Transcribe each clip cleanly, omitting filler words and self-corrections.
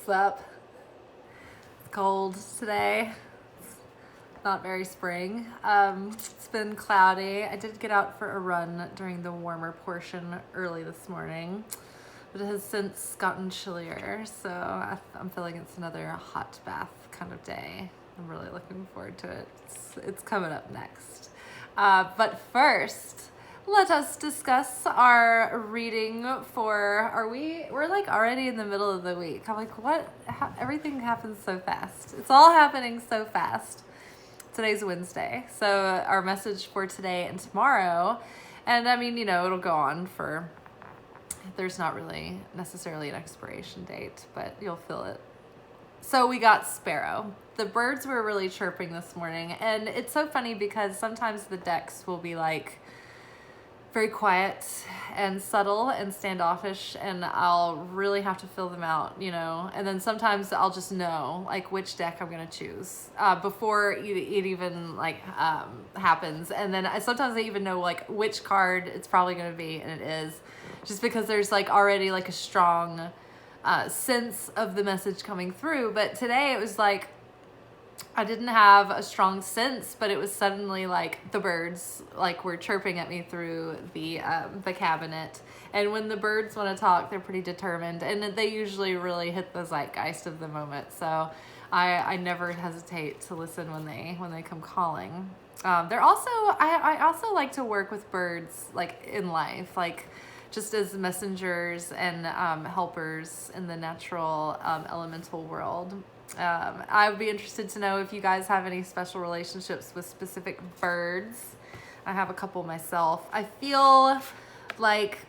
What's up? It's cold today. It's not very spring. It's been cloudy. I did get out for a run during the warmer portion early this morning, but it has since gotten chillier, so I'm feeling it's another hot bath kind of day. I'm really looking forward to it. It's coming up next. But first, let us discuss our reading for, we're like already in the middle of the week. I'm like, what? Everything happens so fast. It's all happening so fast. Today's Wednesday. So our message for today and tomorrow, and I mean, it'll go on for, there's not really necessarily an expiration date, but you'll feel it. So we got sparrow. The birds were really chirping this morning, and it's so funny because sometimes the decks will be like very quiet and subtle and standoffish, and I'll really have to fill them out, and then sometimes I'll just know like which deck I'm gonna choose before it even happens, and then sometimes I even know like which card it's probably gonna be, and it is, just because there's like already like a strong sense of the message coming through. But today it was like I didn't have a strong sense, but it was suddenly like the birds like were chirping at me through the cabinet. And when the birds want to talk, they're pretty determined, and they usually really hit the zeitgeist of the moment. So I never hesitate to listen when they come calling. They're also I also like to work with birds like in life, like just as messengers and helpers in the natural elemental world. I would be interested to know if you guys have any special relationships with specific birds. I have a couple myself. I feel like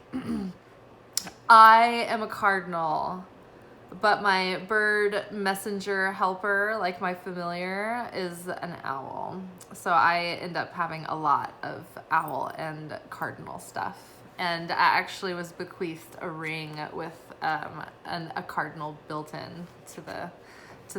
I am a cardinal, but my bird messenger helper, like my familiar, is an owl. So I end up having a lot of owl and cardinal stuff. And I actually was bequeathed a ring with a cardinal built in to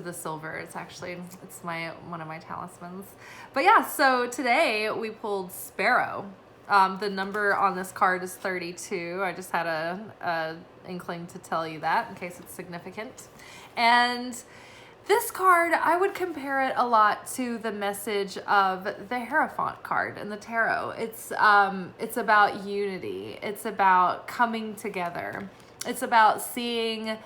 the silver. It's one of my talismans. But yeah, so today we pulled sparrow. The number on this card is 32. I just had a inkling to tell you that in case it's significant. And this card, I would compare it a lot to the message of the Hierophant card in the tarot. It's about unity. It's about coming together. It's about seeing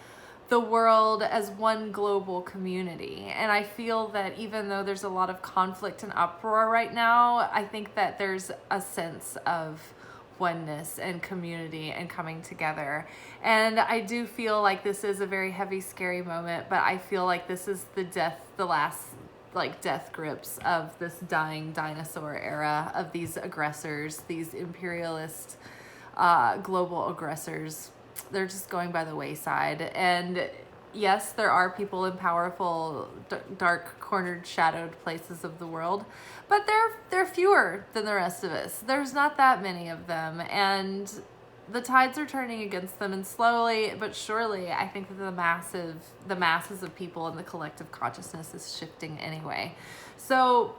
the world as one global community. And I feel that even though there's a lot of conflict and uproar right now, I think that there's a sense of oneness and community and coming together. And I do feel like this is a very heavy, scary moment, but I feel like this is the last death grips of this dying dinosaur era of these aggressors, these imperialist global aggressors. They're just going by the wayside. And yes, there are people in powerful, dark, cornered, shadowed places of the world, but they're fewer than the rest of us. There's not that many of them, and the tides are turning against them. And slowly but surely, I think that the masses of people and the collective consciousness is shifting anyway. So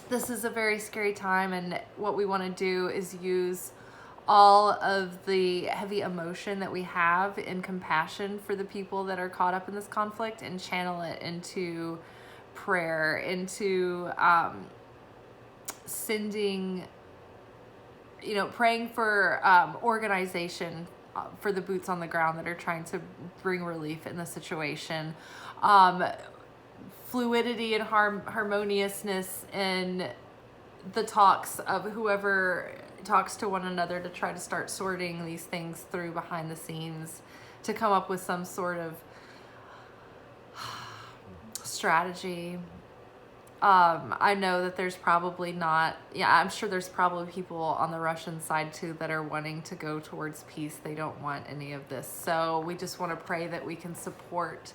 this is a very scary time, and what we want to do is use all of the heavy emotion that we have in compassion for the people that are caught up in this conflict and channel it into prayer, into sending, praying for organization for the boots on the ground that are trying to bring relief in the situation, fluidity and harmoniousness in the talks of whoever talks to one another to try to start sorting these things through behind the scenes to come up with some sort of strategy. I know that there's probably I'm sure there's probably people on the Russian side too that are wanting to go towards peace. They don't want any of this. So we just want to pray that we can support,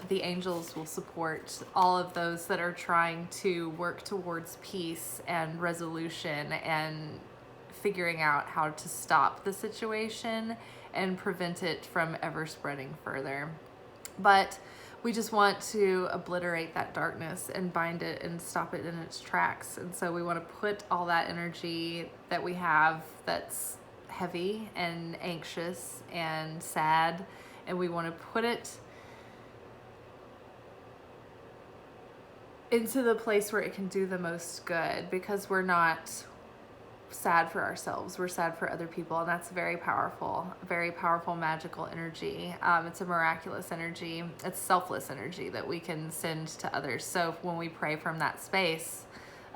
the angels will support all of those that are trying to work towards peace and resolution and figuring out how to stop the situation and prevent it from ever spreading further. But we just want to obliterate that darkness and bind it and stop it in its tracks. And so we want to put all that energy that we have that's heavy and anxious and sad, and we want to put it into the place where it can do the most good, because we're not sad for ourselves, we're sad for other people, and that's very powerful magical energy. It's a miraculous energy, it's selfless energy that we can send to others. So when we pray from that space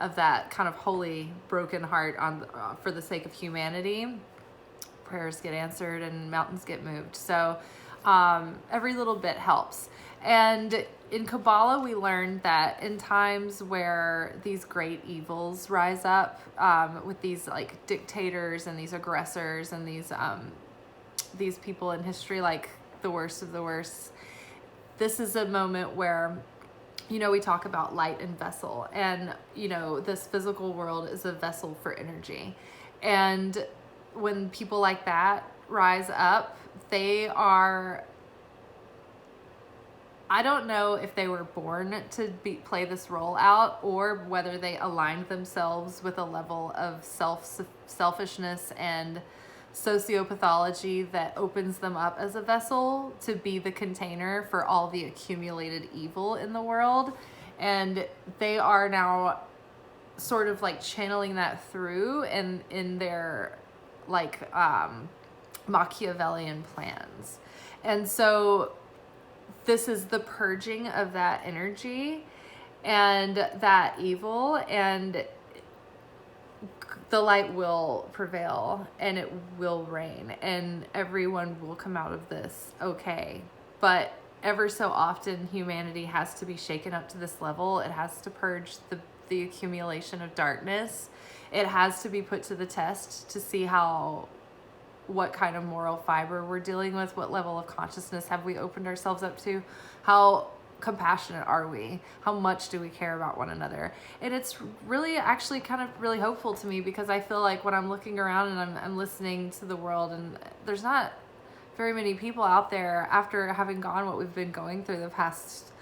of that kind of holy broken heart for the sake of humanity, prayers get answered and mountains get moved. So every little bit helps. And in Kabbalah, we learned that in times where these great evils rise up, with these like dictators and these aggressors and these people in history, like the worst of the worst, this is a moment where, you know, we talk about light and vessel, and, you know, this physical world is a vessel for energy. And when people like that rise up, they are, I don't know if they were born to play this role out, or whether they aligned themselves with a level of selfishness and sociopathology that opens them up as a vessel to be the container for all the accumulated evil in the world. And they are now sort of like channeling that through and in their like Machiavellian plans. And so this is the purging of that energy and that evil, and the light will prevail and it will reign and everyone will come out of this okay. But ever so often humanity has to be shaken up to this level. It has to purge the accumulation of darkness. It has to be put to the test to see what kind of moral fiber we're dealing with, what level of consciousness have we opened ourselves up to, how compassionate are we, how much do we care about one another. And it's really actually kind of really hopeful to me, because I feel like when I'm looking around and I'm listening to the world, and there's not very many people out there after having gone what we've been going through the past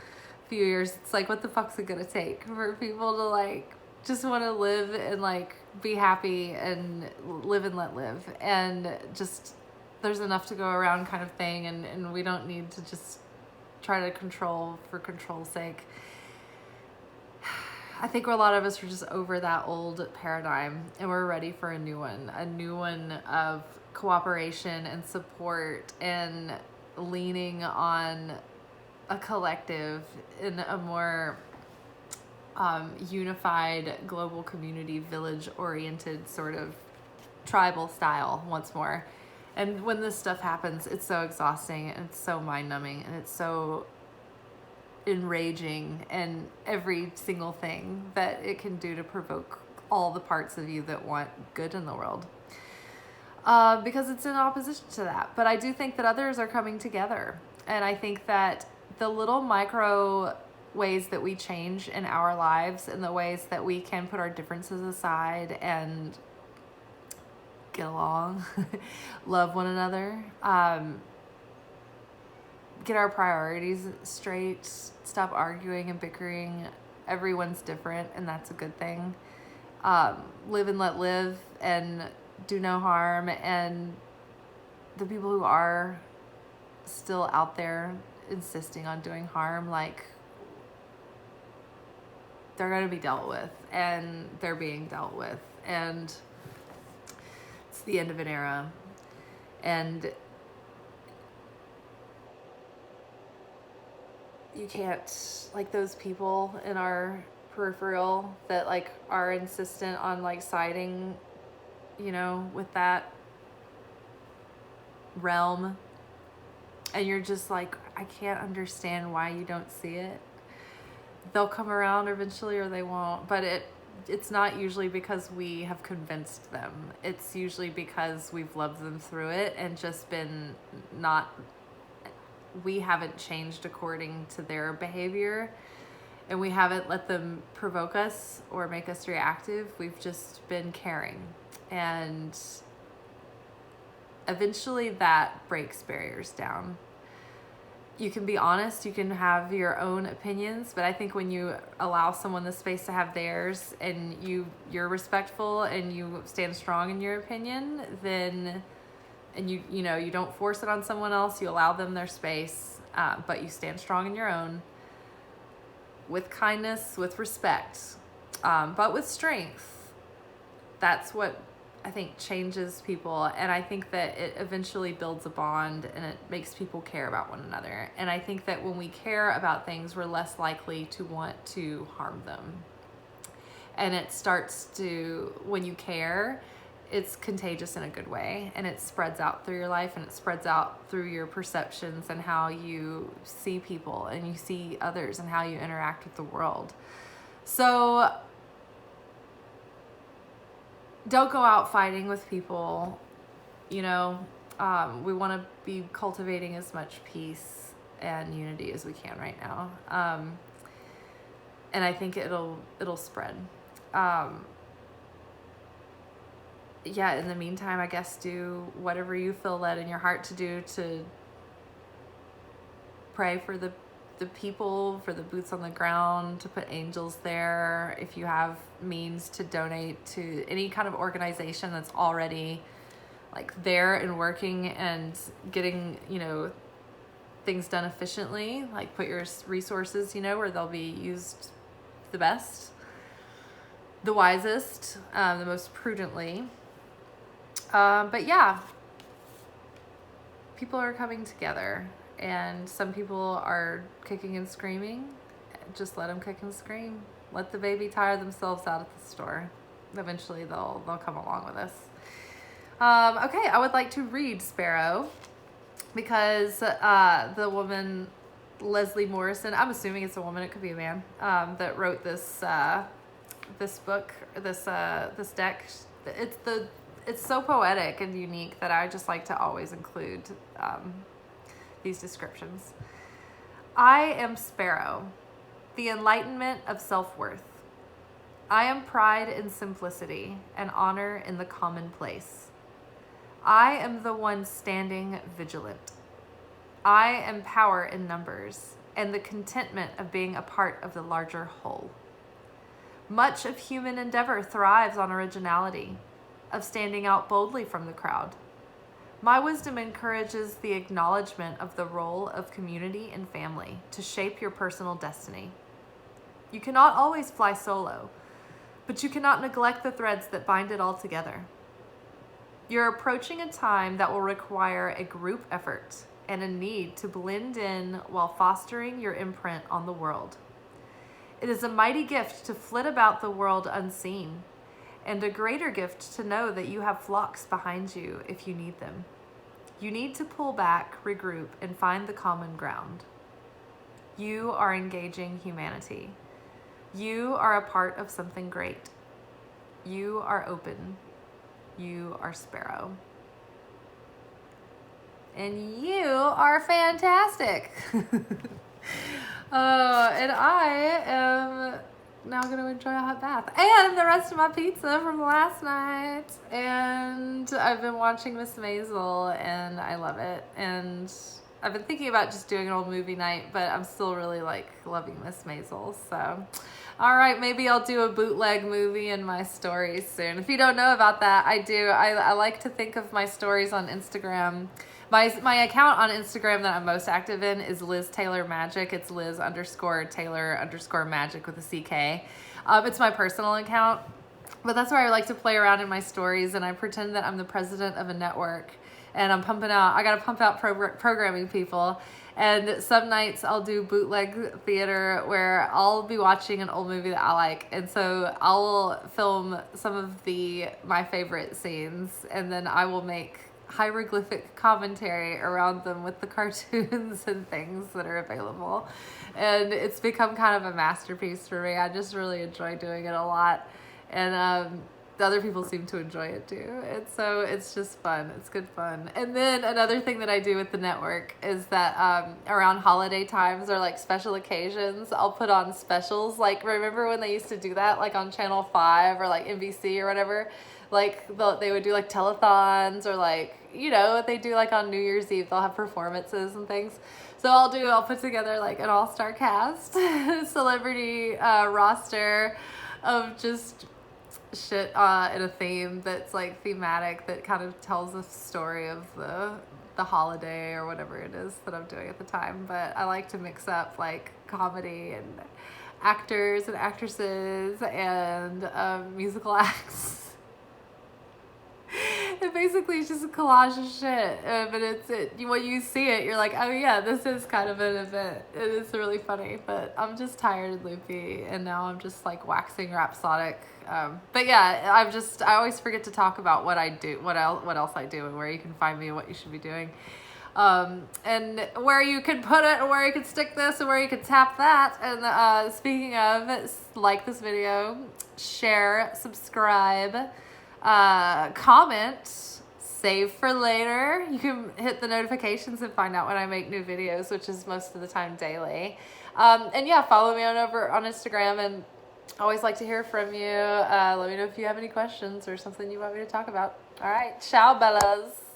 few years. It's like, what the fuck's it gonna take for people to like just want to live and like be happy and live and let live, and just there's enough to go around kind of thing, and we don't need to just try to control for control's sake. I think a lot of us are just over that old paradigm, and we're ready for a new one of cooperation and support and leaning on a collective in a more unified global community, village oriented sort of tribal style once more. And when this stuff happens, it's so exhausting and it's so mind numbing and it's so enraging, and every single thing that it can do to provoke all the parts of you that want good in the world, because it's in opposition to that. But I do think that others are coming together, and I think that the little micro ways that we change in our lives and the ways that we can put our differences aside and get along, love one another, get our priorities straight, stop arguing and bickering. Everyone's different, and that's a good thing. Live and let live and do no harm. And the people who are still out there insisting on doing harm, like, they're going to be dealt with, and they're being dealt with, and it's the end of an era. And you can't, like, those people in our peripheral that like are insistent on like siding, you know, with that realm, and you're just like, I can't understand why you don't see it. They'll come around eventually, or they won't. But it's not usually because we have convinced them. It's usually because we've loved them through it and just been we haven't changed according to their behavior, and we haven't let them provoke us or make us reactive. We've just been caring. And eventually that breaks barriers down. You can be honest, you can have your own opinions, but I think when you allow someone the space to have theirs, and you're respectful and you stand strong in your opinion, then, and you know, you don't force it on someone else, you allow them their space, but you stand strong in your own, with kindness, with respect, but with strength. That's what I think changes people, and I think that it eventually builds a bond and it makes people care about one another. And I think that when we care about things, we're less likely to want to harm them. And it starts to, when you care, it's contagious in a good way, and it spreads out through your life, and it spreads out through your perceptions and how you see people and you see others and how you interact with the world. So don't go out fighting with people. You know, we want to be cultivating as much peace and unity as we can right now. And I think it'll spread. Yeah, in the meantime, I guess do whatever you feel led in your heart to do, to pray for the people, for the boots on the ground, to put angels there. If you have means to donate to any kind of organization that's already like there and working and getting, you know, things done efficiently, like put your resources, you know, where they'll be used the best, the wisest, the most prudently. But yeah, people are coming together, and some people are kicking and screaming. Just let them kick and scream. Let the baby tire themselves out at the store. Eventually they'll come along with us. Okay, I would like to read Sparrow, because the woman Leslie Morrison, I'm assuming it's a woman, it could be a man, that wrote this book, this deck. It's so poetic and unique that I just like to always include these descriptions. I am Sparrow, the enlightenment of self-worth. I am pride in simplicity and honor in the commonplace. I am the one standing vigilant. I am power in numbers and the contentment of being a part of the larger whole. Much of human endeavor thrives on originality, of standing out boldly from the crowd. My wisdom encourages the acknowledgement of the role of community and family to shape your personal destiny. You cannot always fly solo, but you cannot neglect the threads that bind it all together. You're approaching a time that will require a group effort and a need to blend in while fostering your imprint on the world. It is a mighty gift to flit about the world unseen, and a greater gift to know that you have flocks behind you if you need them. You need to pull back, regroup, and find the common ground. You are engaging humanity. You are a part of something great. You are open. You are Sparrow. And you are fantastic. And I am now going to enjoy a hot bath and the rest of my pizza from last night. And I've been watching Miss Maisel and I love it. And I've been thinking about just doing an old movie night, but I'm still really like loving Miss Maisel. So, all right, maybe I'll do a bootleg movie in my stories soon. If you don't know about that, I do. I like to think of my stories on Instagram. My account on Instagram that I'm most active in is Liz Taylor Magick. It's Liz_Taylor_Magick with a CK. It's my personal account, but that's where I like to play around in my stories, and I pretend that I'm the president of a network, and I gotta pump out programming people. And some nights I'll do bootleg theater where I'll be watching an old movie that I like. And so I'll film some of my favorite scenes, and then I will make hieroglyphic commentary around them with the cartoons and things that are available. And it's become kind of a masterpiece for me. I just really enjoy doing it a lot. And the other people seem to enjoy it too. And so it's just fun. It's good fun. And then another thing that I do with the network is that around holiday times or like special occasions, I'll put on specials. Like, remember when they used to do that like on Channel 5 or like NBC or whatever? Like they would do like telethons, or like, you know, what they do like on New Year's Eve, they'll have performances and things. So I'll put together like an all-star cast, celebrity roster of just shit in a theme that's like thematic, that kind of tells a story of the holiday or whatever it is that I'm doing at the time. But I like to mix up like comedy and actors and actresses and musical acts. It basically is just a collage of shit, but when you see it, you're like, oh yeah, this is kind of an event. It is really funny, but I'm just tired and loopy, and now I'm just like waxing rhapsodic. But yeah, I always forget to talk about what I do, what else I do, and where you can find me and what you should be doing. And where you can put it, and where you can stick this, and where you can tap that. And speaking of, like this video, share, subscribe, comment, save for later. You can hit the notifications and find out when I make new videos, which is most of the time daily. And yeah, follow me over on Instagram, and I always like to hear from you. Let me know if you have any questions or something you want me to talk about. All right, ciao, bellas.